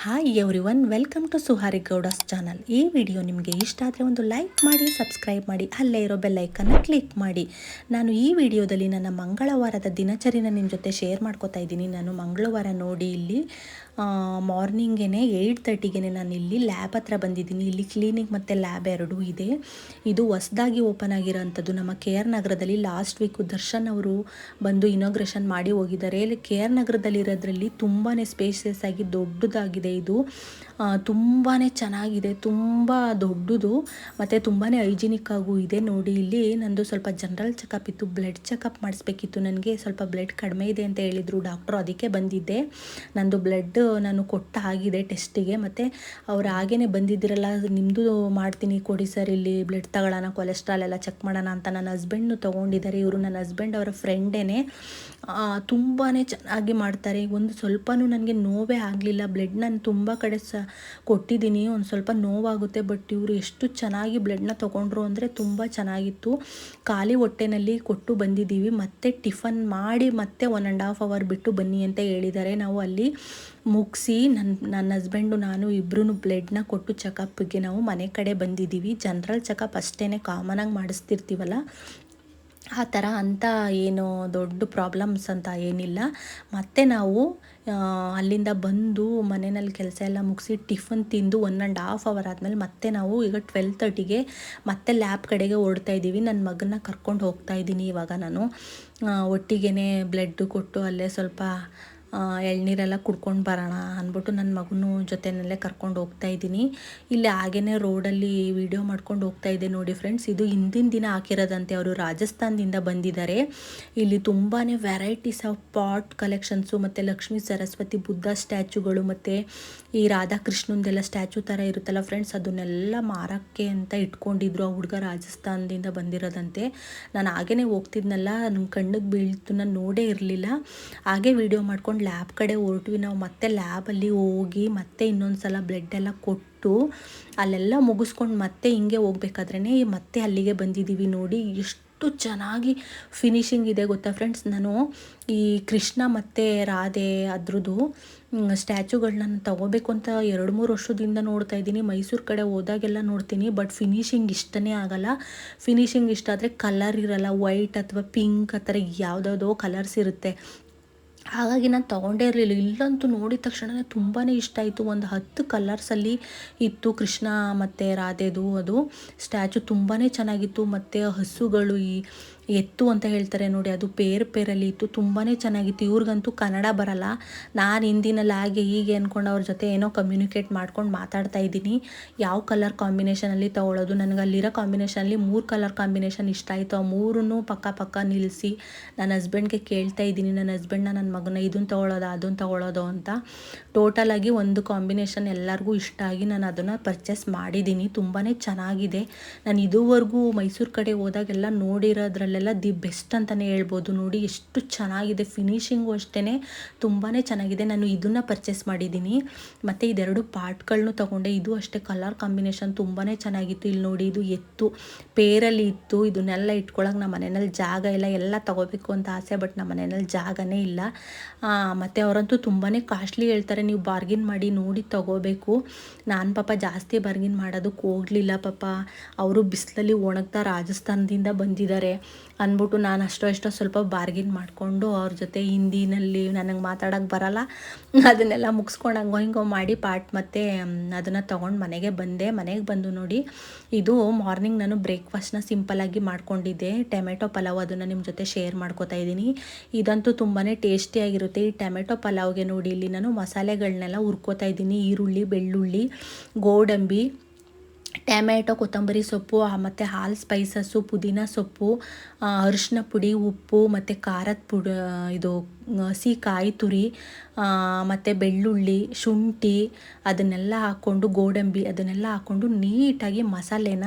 Hi everyone, welcome to Suhari Gowda's channel. ಈ video ನಿಮಗೆ ಇಷ್ಟ ಆದರೆ ಒಂದು ಲೈಕ್ ಮಾಡಿ, ಸಬ್ಸ್ಕ್ರೈಬ್ ಮಾಡಿ, ಅಲ್ಲೇ ಇರೋ ಬೆಲ್ಲೈಕನ್ನು ಕ್ಲಿಕ್ ಮಾಡಿ. ನಾನು ಈ ವಿಡಿಯೋದಲ್ಲಿ ನನ್ನ ಮಂಗಳವಾರದ ದಿನಚರಿನ ನಿಮ್ಮ ಜೊತೆ ಶೇರ್ ಮಾಡ್ಕೋತಾ ಇದ್ದೀನಿ. ನಾನು ಮಂಗಳವಾರ ನೋಡಿ ಇಲ್ಲಿ ಮಾರ್ನಿಂಗೇ 8:30ಗೆ ನಾನು ಇಲ್ಲಿ ಲ್ಯಾಬ್ ಹತ್ರ ಬಂದಿದ್ದೀನಿ. ಇಲ್ಲಿ ಕ್ಲಿನಿಕ್ ಮತ್ತು ಲ್ಯಾಬ್ ಎರಡೂ ಇದೆ. ಇದು ಹೊಸದಾಗಿ ಓಪನ್ ಆಗಿರೋಂಥದ್ದು ನಮ್ಮ KR ನಗರದಲ್ಲಿ. ಲಾಸ್ಟ್ ವೀಕು ದರ್ಶನ್ ಅವರು ಬಂದು ಇನಾಗ್ರೇಷನ್ ಮಾಡಿ ಹೋಗಿದ್ದಾರೆ. ಇಲ್ಲಿ KR ನಗರದಲ್ಲಿರೋದ್ರಲ್ಲಿ ತುಂಬಾ ಸ್ಪೇಷಿಯಸ್ ಆಗಿ ದೊಡ್ಡದಾಗಿದೆ. ಇದು ತುಂಬಾ ಚೆನ್ನಾಗಿದೆ, ತುಂಬ ದೊಡ್ಡದು ಮತ್ತು ತುಂಬಾ ಹೈಜಿನಿಕ್ ಆಗೂ ಇದೆ. ನೋಡಿ ಇಲ್ಲಿ ನಂದು ಸ್ವಲ್ಪ ಜನರಲ್ ಚೆಕಪ್ ಇತ್ತು, ಬ್ಲಡ್ ಚೆಕಪ್ ಮಾಡಿಸ್ಬೇಕಿತ್ತು. ನನಗೆ ಸ್ವಲ್ಪ ಬ್ಲಡ್ ಕಡಿಮೆ ಇದೆ ಅಂತ ಹೇಳಿದರು ಡಾಕ್ಟ್ರು, ಅದಕ್ಕೆ ಬಂದಿದ್ದೆ. ನಂದು ಬ್ಲಡ್ ನಾನು ಆಗಿದೆ ಟೆಸ್ಟಿಗೆ. ಮತ್ತು ಅವ್ರು ಹಾಗೇ ಬಂದಿದ್ದಿರಲ್ಲ, ನಿಮ್ಮದು ಮಾಡ್ತೀನಿ ಕೊಡಿ ಸರ್, ಇಲ್ಲಿ ಬ್ಲಡ್ ತಗೊಳ್ಳೋಣ, ಕೊಲೆಸ್ಟ್ರಾಲ್ ಎಲ್ಲ ಚೆಕ್ ಮಾಡೋಣ ಅಂತ ನನ್ನ ಹಸ್ಬೆಂಡ್ನು ತೊಗೊಂಡಿದ್ದಾರೆ. ಇವರು ನನ್ನ ಹಸ್ಬೆಂಡ್ ಅವರ ಫ್ರೆಂಡೇನೆ, ತುಂಬಾ ಚೆನ್ನಾಗಿ ಮಾಡ್ತಾರೆ. ಒಂದು ಸ್ವಲ್ಪನೂ ನನಗೆ ನೋವೇ ಆಗಲಿಲ್ಲ. ಬ್ಲಡ್ ನಾನು ತುಂಬ ಕಡೆ ಕೊಟ್ಟಿದ್ದೀನಿ, ಒಂದು ಸ್ವಲ್ಪ ನೋವಾಗುತ್ತೆ, ಬಟ್ ಇವರು ಎಷ್ಟು ಚೆನ್ನಾಗಿ ಬ್ಲಡ್ನ ತೊಗೊಂಡ್ರು ಅಂದರೆ ತುಂಬ ಚೆನ್ನಾಗಿತ್ತು. ಖಾಲಿ ಹೊಟ್ಟೆನಲ್ಲಿ ಕೊಟ್ಟು ಬಂದಿದ್ದೀವಿ. ಮತ್ತೆ ಟಿಫನ್ ಮಾಡಿ ಮತ್ತೆ 1.5 ಅವರ್ ಬಿಟ್ಟು ಬನ್ನಿ ಅಂತ ಹೇಳಿದ್ದಾರೆ. ನಾವು ಅಲ್ಲಿ ಮುಗಿಸಿ ನನ್ನ ಹಸ್ಬೆಂಡು ನಾನು ಇಬ್ಬರೂ ಬ್ಲಡ್ನ ಕೊಟ್ಟು ಚೆಕಪ್ಗೆ ನಾವು ಮನೆ ಕಡೆ ಬಂದಿದ್ದೀವಿ. ಜನರಲ್ ಚೆಕಪ್ ಅಷ್ಟೇ, ಕಾಮನಾಗಿ ಮಾಡಿಸ್ತಿರ್ತೀವಲ್ಲ ಆ ಥರ ಅಂತ ಏನು ದೊಡ್ಡ ಪ್ರಾಬ್ಲಮ್ಸ್ ಅಂತ ಏನಿಲ್ಲ. ಮತ್ತು ನಾವು ಅಲ್ಲಿಂದ ಬಂದು ಮನೆಯಲ್ಲಿ ಕೆಲಸ ಎಲ್ಲ ಮುಗಿಸಿ ಟಿಫನ್ ತಿಂದು 1.5 ಅವರ್ ಆದಮೇಲೆ ಮತ್ತೆ ನಾವು ಈಗ 12:30ಗೆ ಮತ್ತೆ ಲ್ಯಾಬ್ ಕಡೆಗೆ ಹೊರಡ್ತಾ ಇದ್ದೀವಿ. ನನ್ನ ಮಗನ್ನ ಕರ್ಕೊಂಡು ಹೋಗ್ತಾ ಇದ್ದೀನಿ ಇವಾಗ ನಾನು. ಒಟ್ಟಿಗೆ ಬ್ಲಡ್ ಕೊಟ್ಟು ಅಲ್ಲೇ ಸ್ವಲ್ಪ ಎಳ್ನೀರೆಲ್ಲ ಕುಡ್ಕೊಂಡು ಬರೋಣ ಅಂದ್ಬಿಟ್ಟು ನನ್ನ ಮಗನೂ ಜೊತೆಯಲ್ಲೇ ಕರ್ಕೊಂಡು ಹೋಗ್ತಾ ಇದ್ದೀನಿ. ಇಲ್ಲಿ ಹಾಗೇ ರೋಡಲ್ಲಿ ವಿಡಿಯೋ ಮಾಡ್ಕೊಂಡು ಹೋಗ್ತಾ ಇದ್ದೆ. ನೋಡಿ ಫ್ರೆಂಡ್ಸ್, ಇದು ಹಿಂದಿನ ದಿನ ಹಾಕಿರೋದಂತೆ. ಅವರು ರಾಜಸ್ಥಾನದಿಂದ ಬಂದಿದ್ದಾರೆ. ಇಲ್ಲಿ ತುಂಬಾ ವೆರೈಟೀಸ್ ಆಫ್ ಪಾಟ್ ಕಲೆಕ್ಷನ್ಸು ಮತ್ತು ಲಕ್ಷ್ಮೀ ಸರಸ್ವತಿ ಬುದ್ಧ ಸ್ಟ್ಯಾಚುಗಳು ಮತ್ತು ಈ ರಾಧಾಕೃಷ್ಣಂದೆಲ್ಲ ಸ್ಟ್ಯಾಚು ಥರ ಇರುತ್ತಲ್ಲ ಫ್ರೆಂಡ್ಸ್, ಅದನ್ನೆಲ್ಲ ಮಾರೋಕ್ಕೆ ಅಂತ ಇಟ್ಕೊಂಡಿದ್ರು. ಆ ಹುಡುಗ ರಾಜಸ್ಥಾನದಿಂದ ಬಂದಿರೋದಂತೆ. ನಾನು ಹಾಗೇ ಹೋಗ್ತಿದ್ನಲ್ಲ, ನನ್ನ ಕಣ್ಣಿಗೆ ಬೀಳ್ತು, ನಾನು ನೋಡೇ ಇರಲಿಲ್ಲ. ಹಾಗೆ ವಿಡಿಯೋ ಮಾಡ್ಕೊಂಡು ಲ್ಯಾಬ್ ಕಡೆ ಹೊರಟ್ವಿ ನಾವು. ಮತ್ತೆ ಲ್ಯಾಬಲ್ಲಿ ಹೋಗಿ ಮತ್ತೆ ಇನ್ನೊಂದು ಸಲ ಬ್ಲಡ್ ಎಲ್ಲ ಕೊಟ್ಟು ಅಲ್ಲೆಲ್ಲ ಮುಗಿಸ್ಕೊಂಡು ಮತ್ತೆ ಹಿಂಗೆ ಹೋಗ್ಬೇಕಾದ್ರೇ ಮತ್ತೆ ಅಲ್ಲಿಗೆ ಬಂದಿದ್ದೀವಿ. ನೋಡಿ ಎಷ್ಟು ಚೆನ್ನಾಗಿ ಫಿನಿಶಿಂಗ್ ಇದೆ ಗೊತ್ತಾ ಫ್ರೆಂಡ್ಸ್. ನಾನು ಈ ಕೃಷ್ಣ ಮತ್ತು ರಾಧೆ ಅದ್ರದ್ದು ಸ್ಟ್ಯಾಚುಗಳನ್ನ ತೊಗೋಬೇಕು ಅಂತ 2-3 ವರ್ಷದಿಂದ ನೋಡ್ತಾ ಇದ್ದೀನಿ. ಮೈಸೂರು ಕಡೆ ಹೋದಾಗೆಲ್ಲ ನೋಡ್ತೀನಿ, ಬಟ್ ಫಿನಿಶಿಂಗ್ ಇಷ್ಟನೇ ಆಗಲ್ಲ. ಫಿನಿಶಿಂಗ್ ಇಷ್ಟ ಆದರೆ ಕಲರ್ ಇರಲ್ಲ, ವೈಟ್ ಅಥವಾ ಪಿಂಕ್ ಆ ಥರ ಯಾವುದಾವುದೋ ಕಲರ್ಸ್ ಇರುತ್ತೆ. ಹಾಗಾಗಿ ನಾನು ತೊಗೊಂಡೇ ಇರಲಿಲ್ಲ. ಇಲ್ಲಂತೂ ನೋಡಿದ ತಕ್ಷಣ ತುಂಬಾ ಇಷ್ಟ ಆಯಿತು. ಒಂದು 10 ಕಲರ್ಸಲ್ಲಿ ಇತ್ತು ಕೃಷ್ಣ ಮತ್ತು ರಾಧೆದು ಅದು ಸ್ಟ್ಯಾಚು. ತುಂಬಾ ಚೆನ್ನಾಗಿತ್ತು. ಮತ್ತು ಹಸುಗಳು, ಈ ಎತ್ತು ಅಂತ ಹೇಳ್ತಾರೆ ನೋಡಿ, ಅದು ಪೇರಲ್ಲಿ ಇತ್ತು. ತುಂಬಾ ಚೆನ್ನಾಗಿತ್ತು. ಇವ್ರಿಗಂತೂ ಕನ್ನಡ ಬರಲ್ಲ. ನಾನು ಹಿಂದಿನಲ್ಲಿ ಹಾಗೆ ಹೀಗೆ ಅಂದ್ಕೊಂಡು ಅವ್ರ ಜೊತೆ ಏನೋ ಕಮ್ಯುನಿಕೇಟ್ ಮಾಡ್ಕೊಂಡು ಮಾತಾಡ್ತಾ ಇದ್ದೀನಿ. ಯಾವ ಕಲರ್ ಕಾಂಬಿನೇಷನಲ್ಲಿ ತೊಗೊಳ್ಳೋದು, ನನಗೆ ಅಲ್ಲಿರೋ ಕಾಂಬಿನೇಷನಲ್ಲಿ 3 ಕಲರ್ ಕಾಂಬಿನೇಷನ್ ಇಷ್ಟ ಆಯಿತು. ಆ 3 ಪಕ್ಕ ನಿಲ್ಲಿಸಿ ನನ್ನ ಹಸ್ಬೆಂಡ್ಗೆ ಕೇಳ್ತಾ ಇದ್ದೀನಿ. ನನ್ನ ಹಸ್ಬೆಂಡ್ನ ನನ್ನ ಮಗನ ಇದನ್ನು ತೊಗೊಳ್ಳೋದು ಅದನ್ನು ತೊಗೊಳ್ಳೋದು ಅಂತ. ಟೋಟಲಾಗಿ ಒಂದು ಕಾಂಬಿನೇಷನ್ ಎಲ್ಲರಿಗೂ ಇಷ್ಟ ಆಗಿ ನಾನು ಅದನ್ನು ಪರ್ಚೇಸ್ ಮಾಡಿದ್ದೀನಿ. ತುಂಬಾ ಚೆನ್ನಾಗಿದೆ. ನಾನು ಇದುವರೆಗೂ ಮೈಸೂರು ಕಡೆ ಹೋದಾಗೆಲ್ಲ ನೋಡಿರೋದ್ರಲ್ಲೆಲ್ಲ ದಿ ಬೆಸ್ಟ್ ಅಂತಲೇ ಹೇಳ್ಬೋದು. ನೋಡಿ ಎಷ್ಟು ಚೆನ್ನಾಗಿದೆ. ಫಿನಿಶಿಂಗು ಅಷ್ಟೇ ತುಂಬಾ ಚೆನ್ನಾಗಿದೆ. ನಾನು ಇದನ್ನು ಪರ್ಚೇಸ್ ಮಾಡಿದ್ದೀನಿ. ಮತ್ತು ಇದೆರಡು ಪಾರ್ಟ್ಗಳನ್ನೂ ತೊಗೊಂಡೆ. ಇದು ಅಷ್ಟೇ ಕಲರ್ ಕಾಂಬಿನೇಷನ್ ತುಂಬಾ ಚೆನ್ನಾಗಿತ್ತು. ಇಲ್ಲಿ ನೋಡಿ, ಇದು ಎತ್ತು ಪೇರಲ್ಲಿ ಇತ್ತು. ಇದನ್ನೆಲ್ಲ ಇಟ್ಕೊಳ್ಳೋಕೆ ನಮ್ಮ ಮನೆಯಲ್ಲಿ ಜಾಗ ಇಲ್ಲ. ಎಲ್ಲ ತೊಗೋಬೇಕು ಅಂತ ಆಸೆ, ಬಟ್ ನಮ್ಮ ಮನೆಯಲ್ಲಿ ಜಾಗನೇ ಇಲ್ಲ. ಮತ್ತು ಅವರಂತೂ ತುಂಬಾ ಕಾಸ್ಟ್ಲಿ ಹೇಳ್ತಾರೆ, ನೀವು ಬಾರ್ಗಿನ್ ಮಾಡಿ ನೋಡಿ ತೊಗೋಬೇಕು. ನಾನು ಪಾಪ ಜಾಸ್ತಿ ಬಾರ್ಗಿನ್ ಮಾಡೋದಕ್ಕೆ ಹೋಗಲಿಲ್ಲ. ಪಾಪ ಅವರು ಬಿಸಿಲಲ್ಲಿ ಒಣಗ್ತಾ ರಾಜಸ್ಥಾನದಿಂದ ಬಂದಿದ್ದಾರೆ ಅಂದ್ಬಿಟ್ಟು ನಾನು ಅಷ್ಟೋ ಸ್ವಲ್ಪ ಬಾರ್ಗಿನ್ ಮಾಡಿಕೊಂಡು ಅವ್ರ ಜೊತೆ ಹಿಂದಿನಲ್ಲಿ ನನಗೆ ಮಾತಾಡೋಕ್ಕೆ ಬರಲ್ಲ, ಅದನ್ನೆಲ್ಲ ಮುಗಿಸ್ಕೊಂಡು ಹಂಗೋ ಹಿಂಗೋ ಮಾಡಿ ಪಾರ್ಟ್ ಮತ್ತು ಅದನ್ನು ತೊಗೊಂಡು ಮನೆಗೆ ಬಂದೆ. ಮನೆಗೆ ಬಂದು ನೋಡಿ, ಇದು ಮಾರ್ನಿಂಗ್ ನಾನು ಬ್ರೇಕ್ಫಾಸ್ಟ್ನ ಸಿಂಪಲ್ಲಾಗಿ ಮಾಡ್ಕೊಂಡಿದ್ದೆ. ಟೊಮೆಟೊ ಪಲಾವ್, ಅದನ್ನು ನಿಮ್ಮ ಜೊತೆ ಶೇರ್ ಮಾಡ್ಕೋತಾ ಇದ್ದೀನಿ. ಇದಂತೂ ತುಂಬಾ ಟೇಸ್ಟಿಯಾಗಿರುತ್ತೆ. ಈ ಟೊಮೆಟೊ ಪಲಾವ್ಗೆ ನೋಡಿ, ಇಲ್ಲಿ ನಾನು ಮಸಾಲೆಗಳನ್ನೆಲ್ಲ ಹುರ್ಕೋತಾ ಇದ್ದೀನಿ. ಈರುಳ್ಳಿ, ಬೆಳ್ಳುಳ್ಳಿ, ಗೋಡಂಬಿ, ಟೊಮೆಟೊ, ಕೊತ್ತಂಬರಿ ಸೊಪ್ಪು ಮತ್ತು ಹಾಲ್ ಸ್ಪೈಸಸ್ಸು, ಪುದೀನ ಸೊಪ್ಪು, ಅರಿಶಿನ ಪುಡಿ, ಉಪ್ಪು ಮತ್ತು ಖಾರದ ಪುಡಿ, ಇದು ಹಸಿ ಕಾಯಿ ತುರಿ ಮತ್ತು ಬೆಳ್ಳುಳ್ಳಿ, ಶುಂಠಿ ಅದನ್ನೆಲ್ಲ ಹಾಕ್ಕೊಂಡು, ಗೋಡಂಬಿ ಅದನ್ನೆಲ್ಲ ಹಾಕ್ಕೊಂಡು ನೀಟಾಗಿ ಮಸಾಲೆನ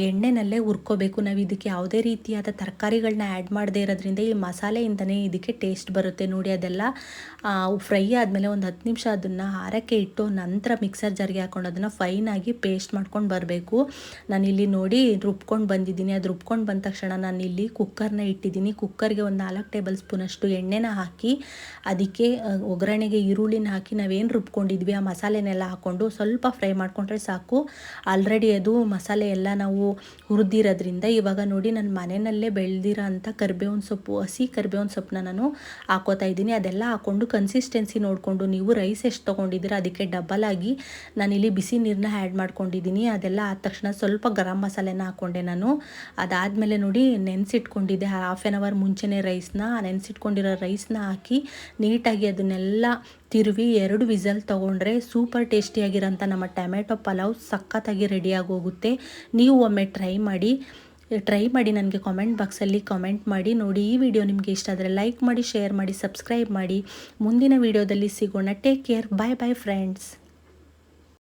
ಎಣ್ಣೆನಲ್ಲೇ ಹುರ್ಕೋಬೇಕು. ನಾವು ಇದಕ್ಕೆ ಯಾವುದೇ ರೀತಿಯಾದ ತರಕಾರಿಗಳನ್ನ ಆ್ಯಡ್ ಮಾಡದೇ ಇರೋದ್ರಿಂದ ಈ ಮಸಾಲೆಯಿಂದನೇ ಇದಕ್ಕೆ ಟೇಸ್ಟ್ ಬರುತ್ತೆ. ನೋಡಿ, ಅದೆಲ್ಲ ಫ್ರೈ ಆದಮೇಲೆ ಒಂದು 10 ನಿಮಿಷ ಅದನ್ನು ಹಾರಕ್ಕೆ ಇಟ್ಟು ನಂತರ ಮಿಕ್ಸರ್ ಜಾರ್ಗೆ ಹಾಕ್ಕೊಂಡು ಅದನ್ನು ಫೈನಾಗಿ ಪೇಸ್ಟ್ ಮಾಡ್ಕೊಂಡು ಬರಬೇಕು. ನಾನಿಲ್ಲಿ ನೋಡಿ ರುಬ್ಕೊಂಡು ಬಂದಿದ್ದೀನಿ. ಅದು ರುಬ್ಕೊಂಡು ಬಂದ ತಕ್ಷಣ ನಾನಿಲ್ಲಿ ಕುಕ್ಕರ್ನ ಇಟ್ಟಿದ್ದೀನಿ. ಕುಕ್ಕರ್ಗೆ ಒಂದು 4 ಟೇಬಲ್ ಸ್ಪೂನಷ್ಟು ಎಣ್ಣೆನ ಹಾಕಿ ಅದಕ್ಕೆ ಒಗ್ಗರಣೆಗೆ ಈರುಳ್ಳಿನ ಹಾಕಿ ನಾವೇನು ರುಬ್ಕೊಂಡಿದ್ವಿ ಆ ಮಸಾಲೆನೆಲ್ಲ ಹಾಕ್ಕೊಂಡು ಸ್ವಲ್ಪ ಫ್ರೈ ಮಾಡ್ಕೊಂಡ್ರೆ ಸಾಕು. ಆಲ್ರೆಡಿ ಅದು ಮಸಾಲೆ ಎಲ್ಲ ನಾವು ಹುರಿದಿರೋದ್ರಿಂದ ಇವಾಗ ನೋಡಿ ನಾನು ಮನೆಯಲ್ಲೇ ಬೆಳೆದಿರೋ ಅಂಥ ಕರಿಬೇವಿನ ಸೊಪ್ಪು, ಹಸಿ ಕರಿಬೇವಿನ ಸೊಪ್ಪನ್ನ ನಾನು ಹಾಕೋತಾ ಇದ್ದೀನಿ. ಅದೆಲ್ಲ ಹಾಕ್ಕೊಂಡು ಕನ್ಸಿಸ್ಟೆನ್ಸಿ ನೋಡಿಕೊಂಡು ನೀವು ರೈಸ್ ಎಷ್ಟು ತೊಗೊಂಡಿದ್ದೀರ ಅದಕ್ಕೆ ಡಬಲ್ ಆಗಿ ನಾನಿಲ್ಲಿ ಬಿಸಿ ನೀರನ್ನ ಆ್ಯಡ್ ಮಾಡ್ಕೊಂಡಿದ್ದೀನಿ. ಅದೆಲ್ಲ ಆದ ತಕ್ಷಣ ಸ್ವಲ್ಪ ಗರಂ ಮಸಾಲೆನ ಹಾಕ್ಕೊಂಡೆ ನಾನು. ಅದಾದಮೇಲೆ ನೋಡಿ ನೆನೆಸಿಟ್ಕೊಂಡಿದ್ದೆ ಹಾಫ್ ಆನ್ ಅವರ್ ಮುಂಚೆನೇ ನೆನೆಸಿಟ್ಕೊಂಡಿರೋ ರೈಸ್ನ ಹಾಕಿ ನೀಟಾಗಿ ಅದನ್ನೆಲ್ಲ ತಿರುವಿ 2 ವಿಸಲ್ ತೊಗೊಂಡ್ರೆ ಸೂಪರ್ ಟೇಸ್ಟಿಯಾಗಿರೋಂಥ ನಮ್ಮ ಟೊಮೆಟೊ ಪಲಾವ್ ಸಖತ್ತಾಗಿ ರೆಡಿಯಾಗಿ ಹೋಗುತ್ತೆ. ನೀವು ಒಮ್ಮೆ ಟ್ರೈ ಮಾಡಿ ನನಗೆ ಕಾಮೆಂಟ್ ಬಾಕ್ಸಲ್ಲಿ ಕಾಮೆಂಟ್ ಮಾಡಿ. ನೋಡಿ ಈ ವಿಡಿಯೋ ನಿಮಗೆ ಇಷ್ಟ ಆದರೆ ಲೈಕ್ ಮಾಡಿ, ಶೇರ್ ಮಾಡಿ, ಸಬ್ಸ್ಕ್ರೈಬ್ ಮಾಡಿ. ಮುಂದಿನ ವಿಡಿಯೋದಲ್ಲಿ ಸಿಗೋಣ. Take care. Bye bye friends.